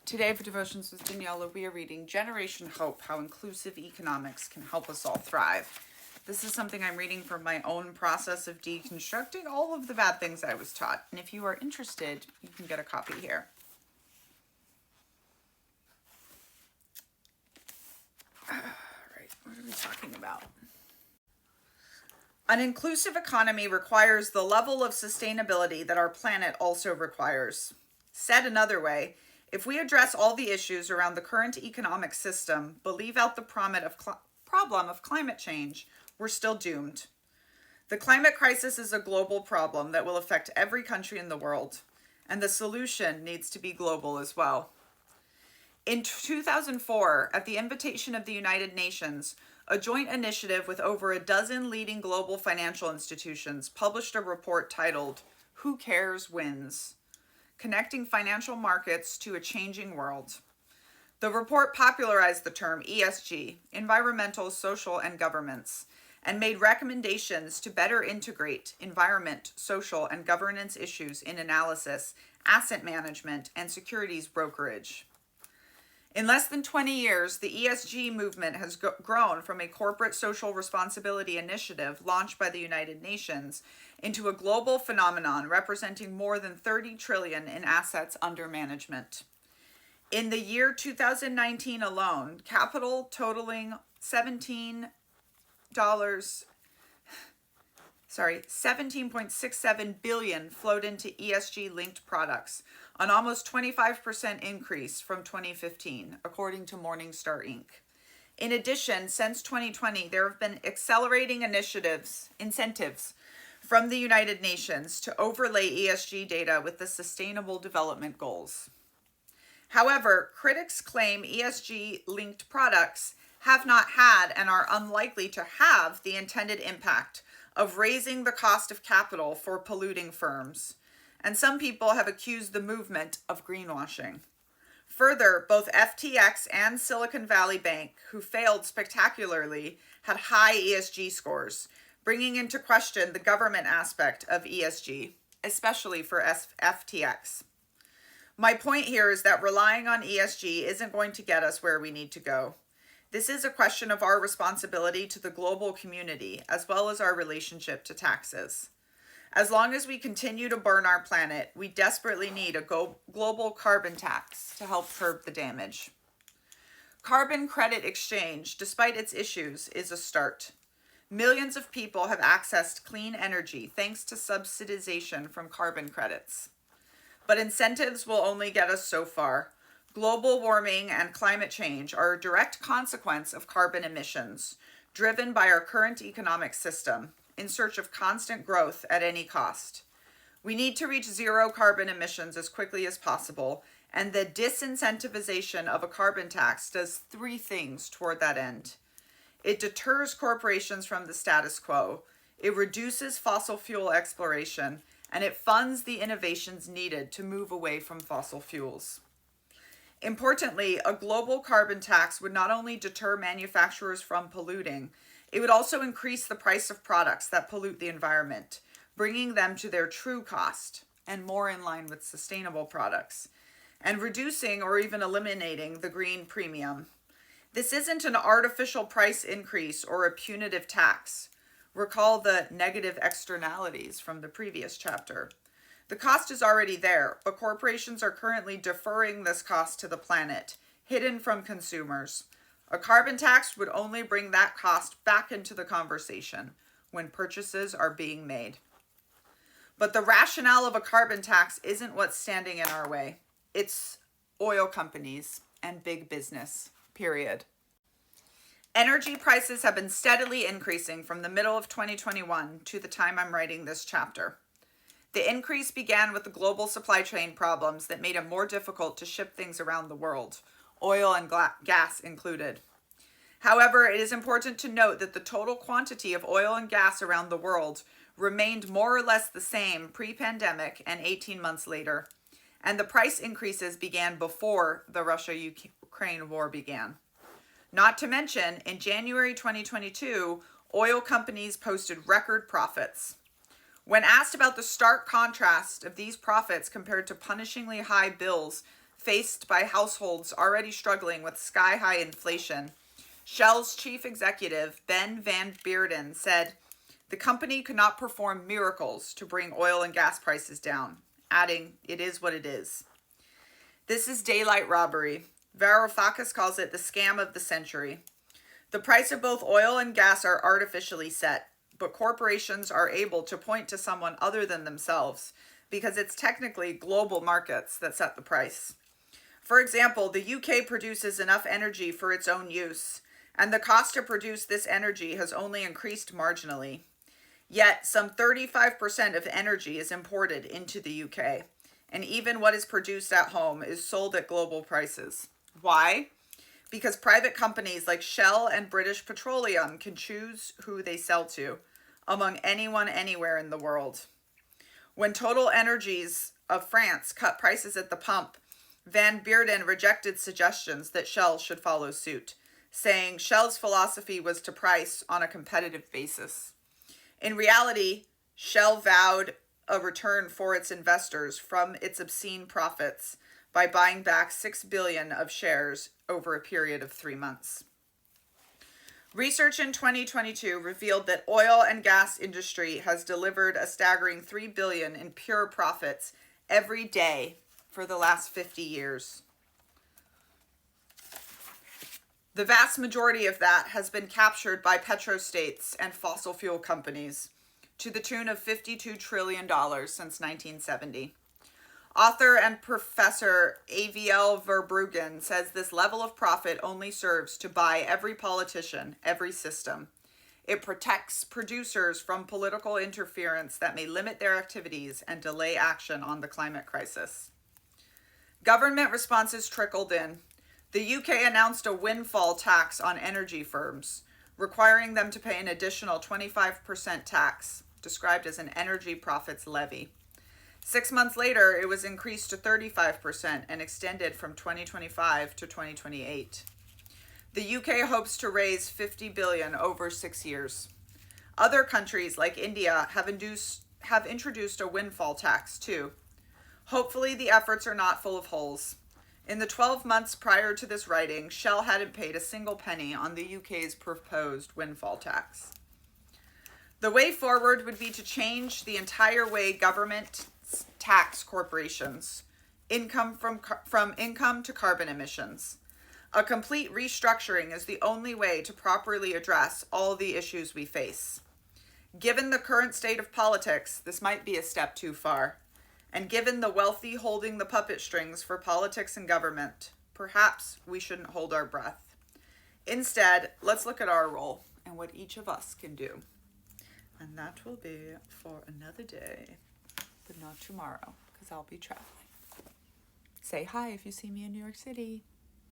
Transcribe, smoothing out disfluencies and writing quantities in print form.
Today for Devotions with Daniella, we are reading Generation Hope, How Inclusive Economics Can Help Us All Thrive. This is something I'm reading from my own process of deconstructing all of the bad things I was taught. And if you are interested, you can get a copy here. All right, what are we talking about? An inclusive economy requires the level of sustainability that our planet also requires. Said another way, if we address all the issues around the current economic system, but leave out the problem of climate change, we're still doomed. The climate crisis is a global problem that will affect every country in the world, and the solution needs to be global as well. In 2004, at the invitation of the United Nations, a joint initiative with over a dozen leading global financial institutions published a report titled, "Who Cares Wins? Connecting Financial Markets to a Changing World." The report popularized the term ESG, environmental, social, and governance, and made recommendations to better integrate environment, social, and governance issues in analysis, asset management, and securities brokerage. In less than 20 years, the ESG movement has grown from a corporate social responsibility initiative launched by the United Nations into a global phenomenon representing more than 30 trillion in assets under management. In the year 2019 alone, capital totaling $17.67 billion flowed into ESG-linked products, an almost 25% increase from 2015, according to Morningstar Inc. In addition, since 2020, there have been accelerating incentives from the United Nations to overlay ESG data with the Sustainable Development Goals. However, critics claim ESG-linked products have not had and are unlikely to have the intended impact of raising the cost of capital for polluting firms, and some people have accused the movement of greenwashing. Further, both FTX and Silicon Valley Bank, who failed spectacularly, had high ESG scores, bringing into question the government aspect of ESG, especially for FTX. My point here is that relying on ESG isn't going to get us where we need to go. This is a question of our responsibility to the global community, as well as our relationship to taxes. As long as we continue to burn our planet, we desperately need a global carbon tax to help curb the damage. Carbon credit exchange, despite its issues, is a start. Millions of people have accessed clean energy thanks to subsidization from carbon credits. But incentives will only get us so far. Global warming and climate change are a direct consequence of carbon emissions, driven by our current economic system, in search of constant growth at any cost. We need to reach zero carbon emissions as quickly as possible, and the disincentivization of a carbon tax does three things toward that end. It deters corporations from the status quo, it reduces fossil fuel exploration, and it funds the innovations needed to move away from fossil fuels. Importantly, a global carbon tax would not only deter manufacturers from polluting, it would also increase the price of products that pollute the environment, bringing them to their true cost and more in line with sustainable products, and reducing or even eliminating the green premium. This isn't an artificial price increase or a punitive tax. Recall the negative externalities from the previous chapter. The cost is already there, but corporations are currently deferring this cost to the planet, hidden from consumers. A carbon tax would only bring that cost back into the conversation when purchases are being made. But the rationale of a carbon tax isn't what's standing in our way. It's oil companies and big business, period. Energy prices have been steadily increasing from the middle of 2021 to the time I'm writing this chapter. The increase began with the global supply chain problems that made it more difficult to ship things around the world, oil and gas included. However, it is important to note that the total quantity of oil and gas around the world remained more or less the same pre-pandemic and 18 months later, and the price increases began before the Russia-Ukraine war began. Not to mention, in January 2022, oil companies posted record profits. When asked about the stark contrast of these profits compared to punishingly high bills faced by households already struggling with sky-high inflation, Shell's chief executive, Ben Van Beurden, said the company could not perform miracles to bring oil and gas prices down, adding, "It is what it is." This is daylight robbery. Varoufakis calls it the scam of the century. The price of both oil and gas are artificially set, but corporations are able to point to someone other than themselves because it's technically global markets that set the price. For example, the UK produces enough energy for its own use, and the cost to produce this energy has only increased marginally. Yet, some 35% of energy is imported into the UK, and even what is produced at home is sold at global prices. Why? Because private companies like Shell and British Petroleum can choose who they sell to, among anyone anywhere in the world. When Total Energies of France cut prices at the pump, Van Beurden rejected suggestions that Shell should follow suit, saying Shell's philosophy was to price on a competitive basis. In reality, Shell vowed a return for its investors from its obscene profits by buying back 6 billion of shares over a period of 3 months. Research in 2022 revealed that oil and gas industry has delivered a staggering 3 billion in pure profits every day for the last 50 years. The vast majority of that has been captured by petrostates and fossil fuel companies to the tune of $52 trillion since 1970. Author and professor Aviel Verbruggen says this level of profit only serves to buy every politician, every system. It protects producers from political interference that may limit their activities and delay action on the climate crisis. Government responses trickled in. The UK announced a windfall tax on energy firms, requiring them to pay an additional 25% tax, described as an energy profits levy. 6 months later, it was increased to 35% and extended from 2025 to 2028. The UK hopes to raise 50 billion over 6 years. Other countries like India have introduced a windfall tax too. Hopefully the efforts are not full of holes. In the 12 months prior to this writing, Shell hadn't paid a single penny on the UK's proposed windfall tax. The way forward would be to change the entire way government tax corporations, income from income to carbon emissions. A complete restructuring is the only way to properly address all the issues we face. Given the current state of politics, this might be a step too far. And given the wealthy holding the puppet strings for politics and government, perhaps we shouldn't hold our breath. Instead, let's look at our role and what each of us can do. And that will be for another day, but not tomorrow, because I'll be traveling. Say hi if you see me in New York City.